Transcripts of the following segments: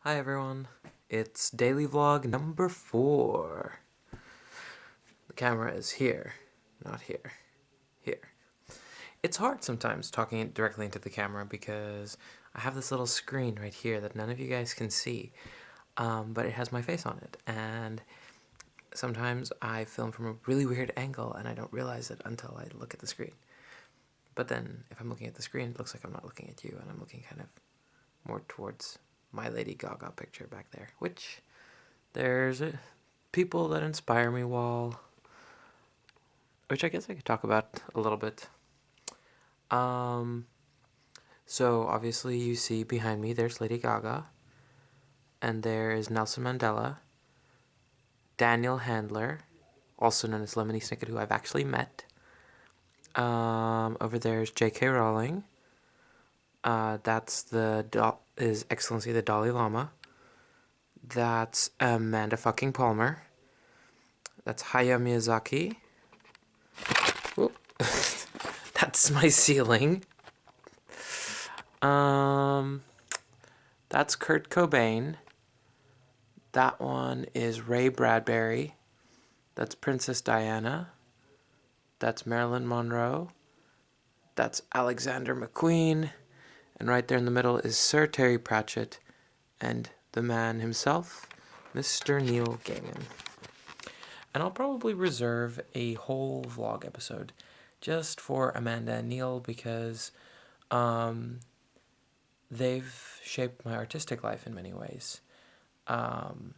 Hi everyone, it's daily vlog number 4. The camera is here, not here, here. It's hard sometimes talking directly into the camera because I have this little screen right here that none of you guys can see, but it has my face on it, and sometimes I film from a really weird angle and I don't realize it until I look at the screen. But then if I'm looking at the screen, it looks like I'm not looking at you and I'm looking kind of more towards my Lady Gaga picture back there, which there's people that inspire me wall, which I guess I could talk about a little bit. Um, so obviously you see behind me there's Lady Gaga, and there is Nelson Mandela, Daniel Handler, also known as Lemony Snicket, who I've actually met. Over there is J.K. Rowling. That's His Excellency the Dalai Lama. That's Amanda fucking Palmer. That's Hayao Miyazaki. Whoop. That's my ceiling. Um, that's Kurt Cobain. That one is Ray Bradbury. That's Princess Diana. That's Marilyn Monroe. That's Alexander McQueen. And right there in the middle is Sir Terry Pratchett and the man himself, Mr. Neil Gaiman. And I'll probably reserve a whole vlog episode just for Amanda and Neil because they've shaped my artistic life in many ways. Um,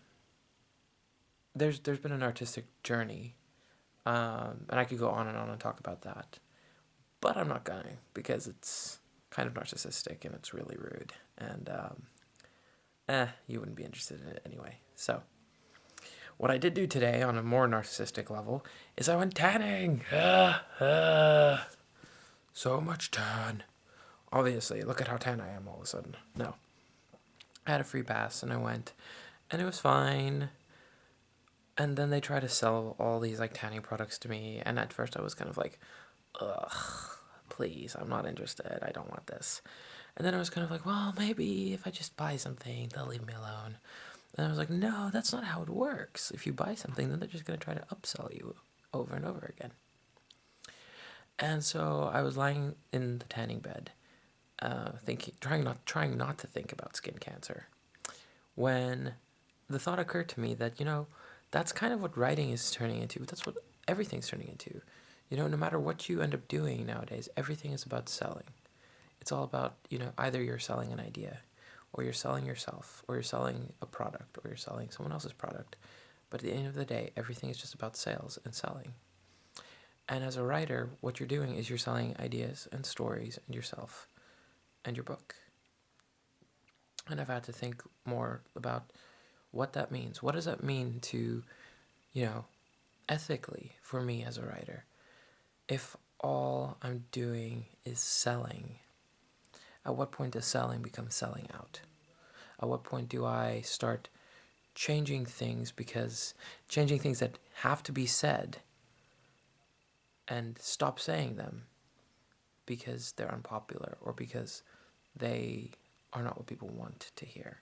there's been an artistic journey, and I could go on and talk about that, but I'm not going because it's kind of narcissistic and it's really rude, and you wouldn't be interested in it anyway. So, what I did do today on a more narcissistic level is I went tanning. So much tan. Obviously, look at how tan I am all of a sudden. No, I had a free pass and I went, and it was fine. And then they try to sell all these like tanning products to me, and at first I was kind of like, ugh, please, I'm not interested, I don't want this. And then I was kind of like, well, maybe if I just buy something, they'll leave me alone. And I was like, no, that's not how it works. If you buy something, then they're just going to try to upsell you over and over again. And so I was lying in the tanning bed, thinking, trying not to think about skin cancer, when the thought occurred to me that, that's kind of what writing is turning into. That's what everything's turning into. No matter what you end up doing nowadays, everything is about selling. It's all about, either you're selling an idea, or you're selling yourself, or you're selling a product, or you're selling someone else's product. But at the end of the day, everything is just about sales and selling. And as a writer, what you're doing is you're selling ideas and stories and yourself and your book. And I've had to think more about what that means. What does that mean to, ethically for me as a writer? If all I'm doing is selling, at what point does selling become selling out? At what point do I start changing things that have to be said and stop saying them because they're unpopular or because they are not what people want to hear?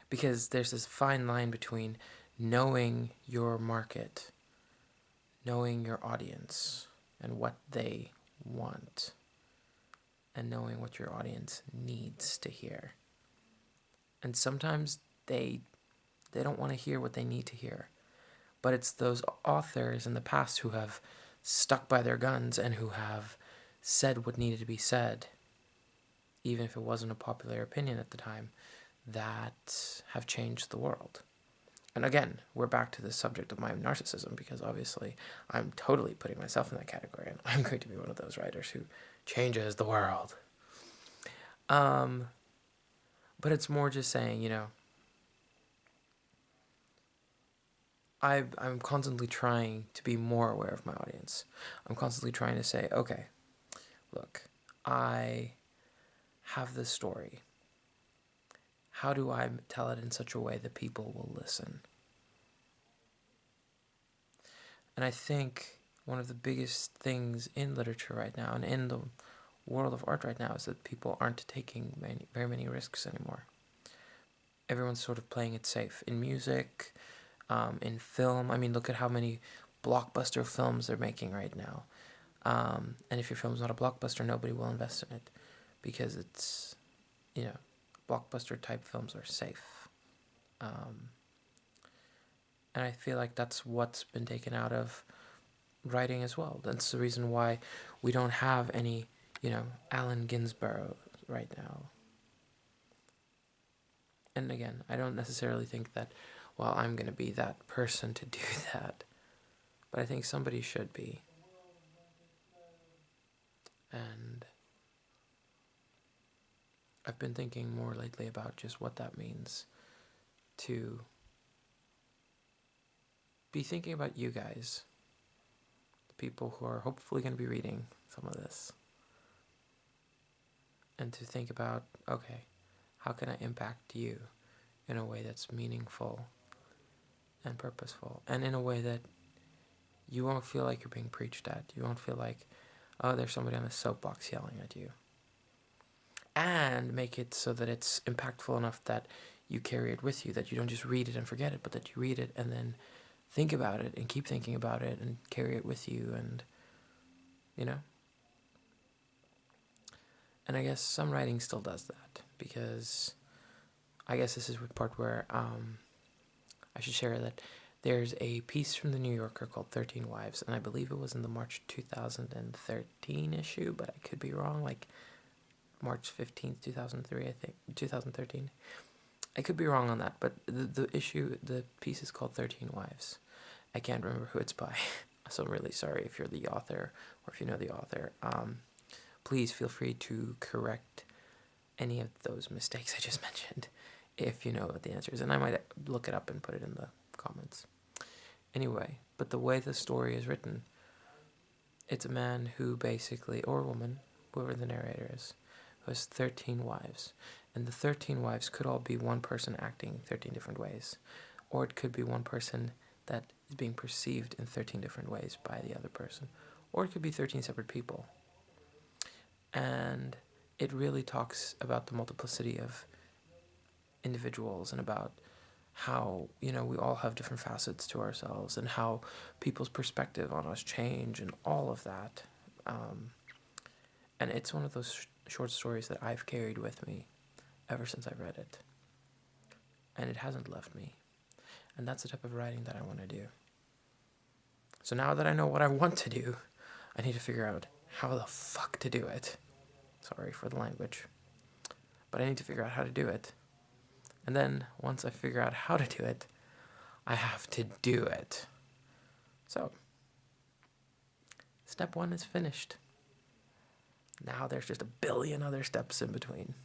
Because there's this fine line between knowing your market, knowing your audience and what they want, and knowing what your audience needs to hear. And sometimes they don't want to hear what they need to hear. But it's those authors in the past who have stuck by their guns and who have said what needed to be said, even if it wasn't a popular opinion at the time, that have changed the world. And again, we're back to the subject of my narcissism because obviously I'm totally putting myself in that category and I'm going to be one of those writers who changes the world. But it's more just saying, I'm constantly trying to be more aware of my audience. I'm constantly trying to say, okay, look, I have this story. How do I tell it in such a way that people will listen? And I think one of the biggest things in literature right now and in the world of art right now is that people aren't taking very many risks anymore. Everyone's sort of playing it safe in music, in film. I mean, look at how many blockbuster films they're making right now. And if your film's not a blockbuster, nobody will invest in it because it's, blockbuster type films are safe. And I feel like that's what's been taken out of writing as well. That's the reason why we don't have any, Allen Ginsberg right now. And again, I don't necessarily think that, well, I'm going to be that person to do that. But I think somebody should be. And I've been thinking more lately about just what that means to be thinking about you guys, the people who are hopefully going to be reading some of this. And to think about, okay, how can I impact you in a way that's meaningful and purposeful, and in a way that you won't feel like you're being preached at. You won't feel like, oh, there's somebody on a soapbox yelling at you. And make it so that it's impactful enough that you carry it with you, that you don't just read it and forget it, but that you read it and then think about it and keep thinking about it and carry it with you, and, And I guess some writing still does that, because I guess this is the part where I should share that there's a piece from the New Yorker called 13 Wives, and I believe it was in the March 2013 issue, but I could be wrong, like March 15th, 2003, I think, 2013. I could be wrong on that, but the piece is called 13 Wives. I can't remember who it's by, so I'm really sorry if you're the author, or if you know the author. Please feel free to correct any of those mistakes I just mentioned if you know what the answer is, and I might look it up and put it in the comments. Anyway, but the way the story is written, it's a man who basically, or a woman, whoever the narrator is, who has 13 wives, and the 13 wives could all be one person acting 13 different ways, or it could be one person that is being perceived in 13 different ways by the other person, or it could be 13 separate people. And it really talks about the multiplicity of individuals, and about how, we all have different facets to ourselves, and how people's perspective on us change, and all of that. And it's one of those short stories that I've carried with me ever since I read it. And it hasn't left me. And that's the type of writing that I want to do. So now that I know what I want to do, I need to figure out how the fuck to do it. Sorry for the language. But I need to figure out how to do it. And then, once I figure out how to do it, I have to do it. So, step 1 is finished. Now there's just a billion other steps in between.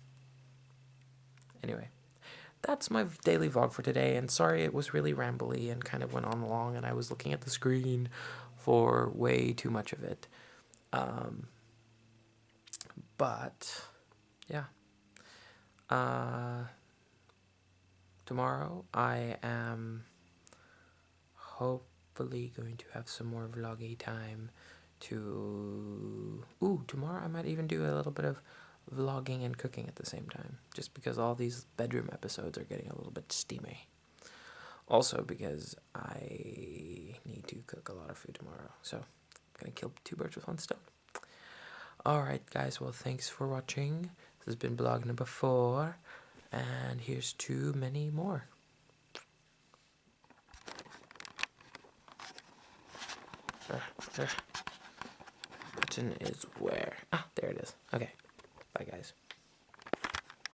Anyway, that's my daily vlog for today, and sorry it was really rambly and kind of went on long, and I was looking at the screen for way too much of it. But, yeah. Tomorrow I am hopefully going to have some more vloggy time tomorrow I might even do a little bit of vlogging and cooking at the same time, just because all these bedroom episodes are getting a little bit steamy. Also because I need to cook a lot of food tomorrow, so I'm gonna kill 2 birds with 1 stone. Alright guys, well thanks for watching. This has been vlog number 4, and here's to many more. Button is where? Ah, there it is. Okay, bye guys.